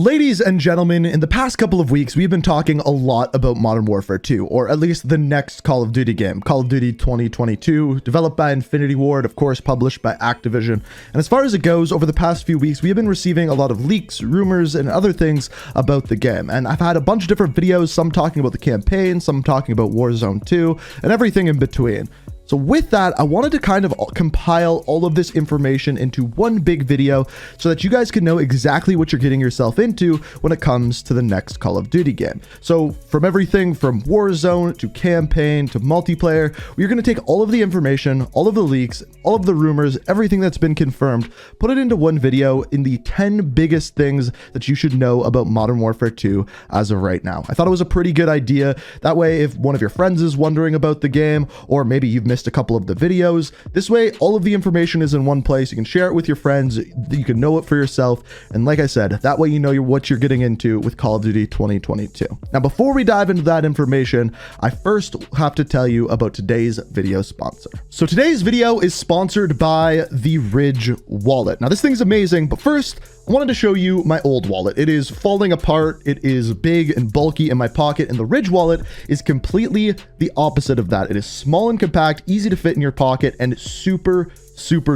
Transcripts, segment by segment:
Ladies and gentlemen, in the past couple of weeks, we've been talking a lot about Modern Warfare 2, or at least the next Call of Duty game, Call of Duty 2022, developed by Infinity Ward, of course, published by Activision. And as far as it goes, over the past few weeks, we have been receiving a lot of leaks, rumors, and other things about the game. And I've had a bunch of different videos, some talking about the campaign, some talking about Warzone 2, and everything in between. So with that, I wanted to kind of compile all of this information into one big video so that you guys can know exactly what you're getting yourself into when it comes to the next Call of Duty game. So from everything from Warzone to campaign to multiplayer, we're going to take all of the information, all of the leaks, all of the rumors, everything that's been confirmed, put it into one video in the 10 biggest things that you should know about Modern Warfare 2 as of right now. I thought it was a pretty good idea. That way, if one of your friends is wondering about the game, or maybe you've missed a couple of the videos, this way all of the information is in one place. You can share it with your friends, you can know it for yourself, and like I said, that way you know what you're getting into with Call of Duty 2022. Now before we dive into that information, I first have to tell you about today's video sponsor. So today's video is sponsored by the Ridge wallet. Now this thing's amazing, but first I wanted to show you my old wallet. It is falling apart, it is big and bulky in my pocket, and the Ridge wallet is completely the opposite of that. It is small and compact, easy to fit in your pocket, and super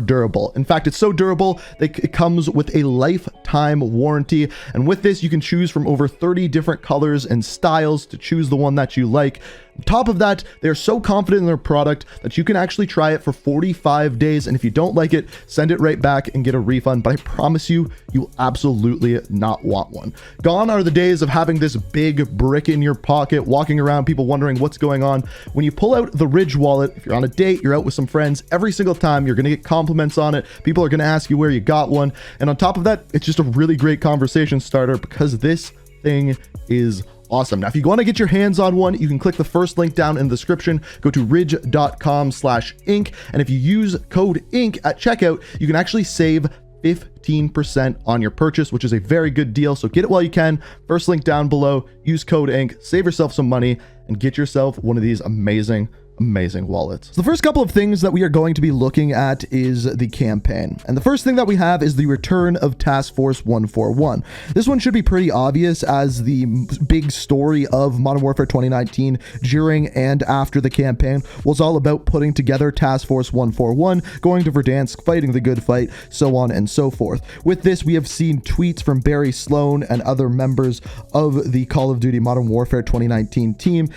durable. In fact, it's so durable that it comes with a lifetime warranty, and with this you can choose from over 30 different colors and styles to choose the one that you like. On top of that, they're so confident in their product that you can actually try it for 45 days, and if you don't like it, send it right back and get a refund, but I promise you, you'll absolutely not want one. Gone are the days of having this big brick in your pocket, walking around, people wondering what's going on. When you pull out the Ridge wallet, if you're on a date, you're out with some friends, every single time you're going to get compliments on it. People are going to ask you where you got one, and on top of that, it's just a really great conversation starter because this thing is awesome. Now, if you want to get your hands on one, you can click the first link down in the description, go to ridge.com/ink, and if you use code INK at checkout, you can actually save 15% on your purchase, which is a very good deal. So get it while you can. First link down below, use code INK, save yourself some money, and get yourself one of these amazing wallets. So the first couple of things that we are going to be looking at is the campaign. And the first thing that we have is the return of Task Force 141. This one should be pretty obvious, as the big story of Modern Warfare 2019 during and after the campaign was all about putting together Task Force 141, going to Verdansk, fighting the good fight, so on and so forth. With this, we have seen tweets from Barry Sloan and other members of the Call of Duty Modern Warfare 2019 team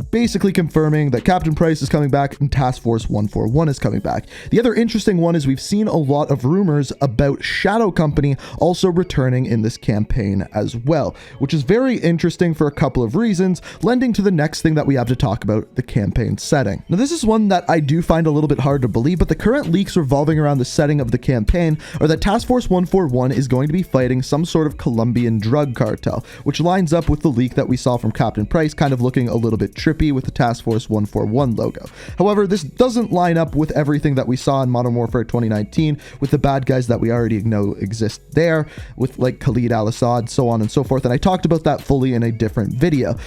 basically confirming that Captain Price is coming back and Task Force 141 is coming back. The other interesting one is we've seen a lot of rumors about Shadow Company also returning in this campaign as well, which is very interesting for a couple of reasons, lending to the next thing that we have to talk about, the campaign setting. Now, this is one that I do find a little bit hard to believe, but the current leaks revolving around the setting of the campaign are that Task Force 141 is going to be fighting some sort of Colombian drug cartel, which lines up with the leak that we saw from Captain Price, kind of looking a little bit trippy with the Task Force 141 logo. However, this doesn't line up with everything that we saw in Modern Warfare 2019 with the bad guys that we already know exist there, with like Khalid al-Assad, so on and so forth, and I talked about that fully in a different video.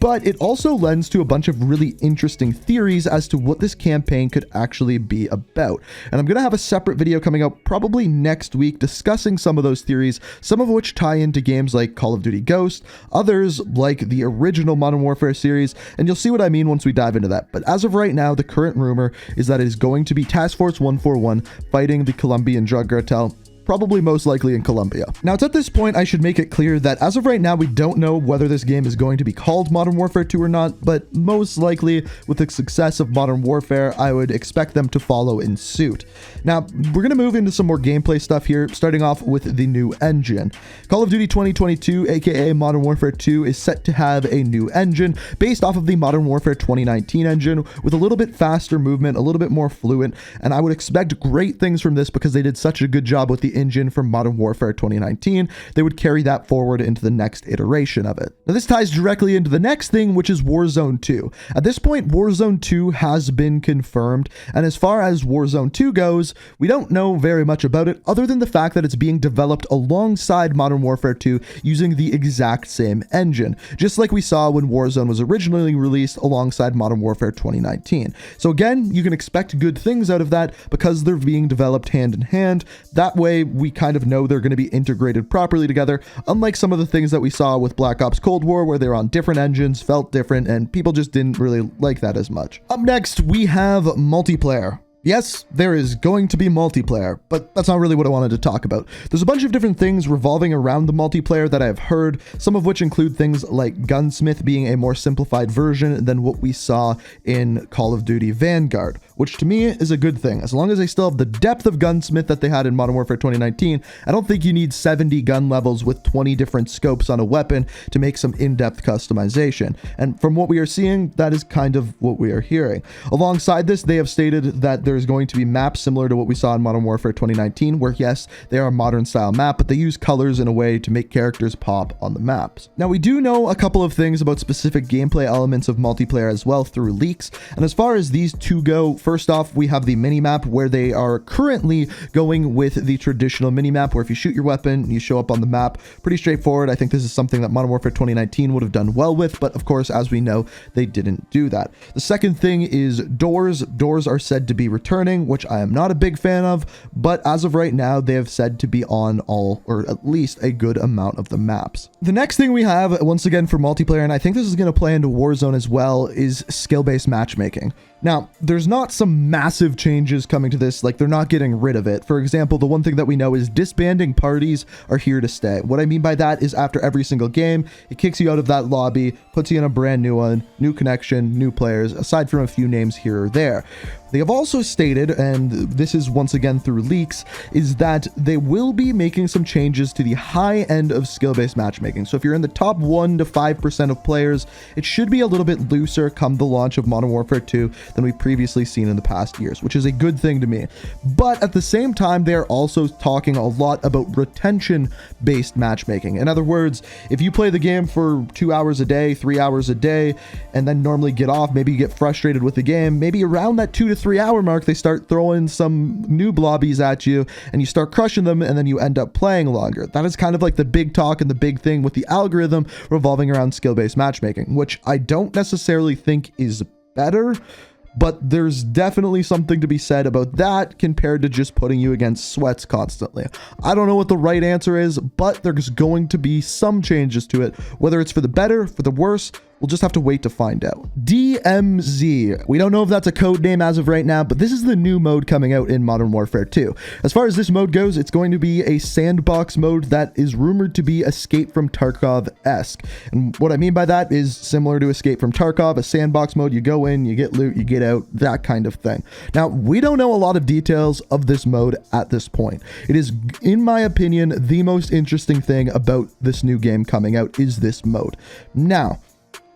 But it also lends to a bunch of really interesting theories as to what this campaign could actually be about, and I'm gonna have a separate video coming out probably next week discussing some of those theories, some of which tie into games like Call of Duty Ghost, others like the original Modern Warfare series, and you'll see what I mean once we dive into that. But as of right now, the current rumor is that it is going to be Task Force 141 fighting the Colombian drug cartel, probably most likely in Colombia. Now, it's at this point I should make it clear that as of right now, we don't know whether this game is going to be called Modern Warfare 2 or not, but most likely with the success of Modern Warfare, I would expect them to follow in suit. Now, we're going to move into some more gameplay stuff here, starting off with the new engine. Call of Duty 2022, aka Modern Warfare 2, is set to have a new engine based off of the Modern Warfare 2019 engine, with a little bit faster movement, a little bit more fluent, and I would expect great things from this because they did such a good job with the engine from Modern Warfare 2019, they would carry that forward into the next iteration of it. Now, this ties directly into the next thing, which is Warzone 2. At this point, Warzone 2 has been confirmed, and as far as Warzone 2 goes, we don't know very much about it other than the fact that it's being developed alongside Modern Warfare 2 using the exact same engine, just like we saw when Warzone was originally released alongside Modern Warfare 2019. So again, you can expect good things out of that because they're being developed hand in hand. That way, we kind of know they're going to be integrated properly together, unlike some of the things that we saw with Black Ops Cold War, where they're on different engines, felt different, and people just didn't really like that as much. Up next, we have multiplayer. Yes, there is going to be multiplayer, but that's not really what I wanted to talk about. There's a bunch of different things revolving around the multiplayer that I've heard, some of which include things like Gunsmith being a more simplified version than what we saw in Call of Duty Vanguard, which to me is a good thing. As long as they still have the depth of Gunsmith that they had in Modern Warfare 2019, I don't think you need 70 gun levels with 20 different scopes on a weapon to make some in-depth customization. And from what we are seeing, that is kind of what we are hearing. Alongside this, they have stated that there's going to be maps similar to what we saw in Modern Warfare 2019, where yes, they are a modern style map, but they use colors in a way to make characters pop on the maps. Now, we do know a couple of things about specific gameplay elements of multiplayer as well through leaks, and as far as these two go, first off, we have the minimap, where they are currently going with the traditional minimap, where if you shoot your weapon, you show up on the map. Pretty straightforward. I think this is something that Modern Warfare 2019 would have done well with, but of course, as we know, they didn't do that. The second thing is doors. Doors are said to be returning, which I am not a big fan of, but as of right now, they have said to be on all, or at least a good amount of the maps. The next thing we have, once again for multiplayer, and I think this is going to play into Warzone as well, is skill-based matchmaking. Now, there's not some massive changes coming to this, like they're not getting rid of it. For example, the one thing that we know is disbanding parties are here to stay. What I mean by that is after every single game, it kicks you out of that lobby, puts you in a brand new one, new connection, new players, aside from a few names here or there. They have also stated, and this is once again through leaks, is that they will be making some changes to the high end of skill-based matchmaking. So if you're in the top 1 to 5% of players, it should be a little bit looser come the launch of Modern Warfare 2 than we've previously seen in the past years, which is a good thing to me. But at the same time, they're also talking a lot about retention-based matchmaking. In other words, if you play the game for 2 hours a day, 3 hours a day, and then normally get off, maybe you get frustrated with the game, maybe around that 2 to 3 hour mark, they start throwing some new lobbies at you and you start crushing them, and then you end up playing longer. That is kind of like the big talk and the big thing with the algorithm revolving around skill-based matchmaking, which I don't necessarily think is better, but there's definitely something to be said about that compared to just putting you against sweats constantly. I don't know what the right answer is, but there's going to be some changes to it. Whether it's for the better, for the worse, we'll just have to wait to find out. DMZ. We don't know if that's a code name as of right now, but this is the new mode coming out in Modern Warfare 2. As far as this mode goes, it's going to be a sandbox mode that is rumored to be Escape from Tarkov-esque. And what I mean by that is similar to Escape from Tarkov, a sandbox mode. You go in, you get loot, you get out, that kind of thing. Now, we don't know a lot of details of this mode at this point. It is, in my opinion, the most interesting thing about this new game coming out is this mode. Now,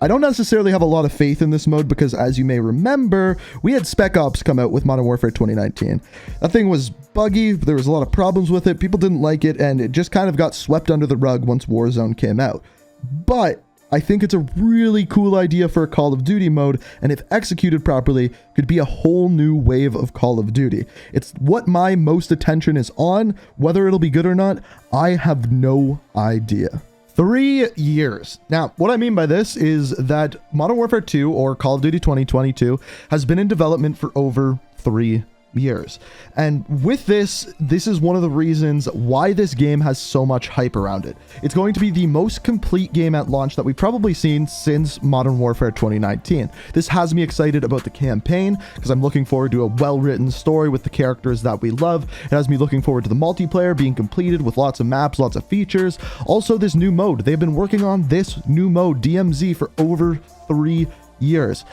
I don't necessarily have a lot of faith in this mode because, as you may remember, we had Spec Ops come out with Modern Warfare 2019. That thing was buggy, there was a lot of problems with it, people didn't like it, and it just kind of got swept under the rug once Warzone came out. But I think it's a really cool idea for a Call of Duty mode, and if executed properly, could be a whole new wave of Call of Duty. It's what my most attention is on. Whether it'll be good or not, I have no idea. 3 years. Now, what I mean by this is that Modern Warfare 2, or Call of Duty 2022, has been in development for over 3 years. And with this is one of the reasons why this game has so much hype around it. It's going to be the most complete game at launch that we've probably seen since Modern Warfare 2019. This has me excited about the campaign because I'm looking forward to a well-written story with the characters that we love. It has me looking forward to the multiplayer being completed with lots of maps, lots of features. Also, this new mode. They've been working on this new mode, DMZ, for over 3 years.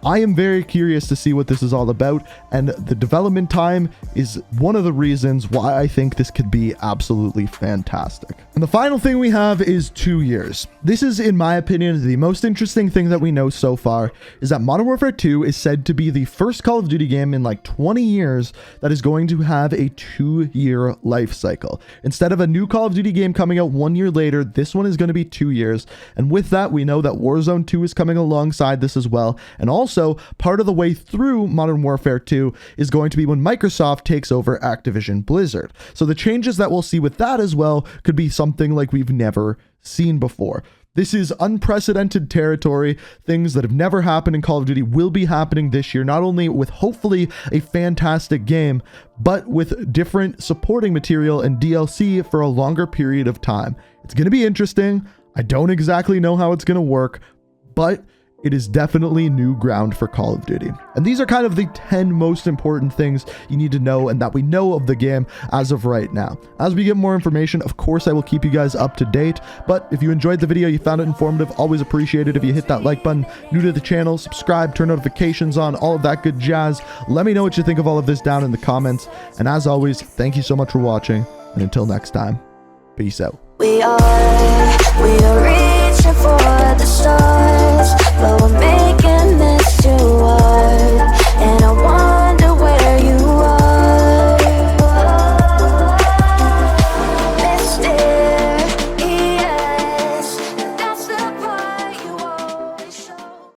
I am very curious to see what this is all about, and the development time is one of the reasons why I think this could be absolutely fantastic. And the final thing we have is 2 years. This is, in my opinion, the most interesting thing that we know so far, is that Modern Warfare 2 is said to be the first Call of Duty game in like 20 years that is going to have a 2-year life cycle. Instead of a new Call of Duty game coming out 1 year later, this one is going to be 2 years. And with that, we know that Warzone 2 is coming alongside this as well. And also, also part of the way through Modern Warfare 2 is going to be when Microsoft takes over Activision Blizzard. So the changes that we'll see with that as well could be something like we've never seen before. This is unprecedented territory. Things that have never happened in Call of Duty will be happening this year, not only with hopefully a fantastic game, but with different supporting material and DLC for a longer period of time. It's going to be interesting. I don't exactly know how it's going to work, but it is definitely new ground for Call of Duty. And these are kind of the 10 most important things you need to know and that we know of the game as of right now. As we get more information, of course, I will keep you guys up to date. But if you enjoyed the video, you found it informative, always appreciate it if you hit that like button. New to the channel, subscribe, turn notifications on, all of that good jazz. Let me know what you think of all of this down in the comments. And as always, thank you so much for watching. And until next time, peace out. We are reaching for the stars, but we're making this to us.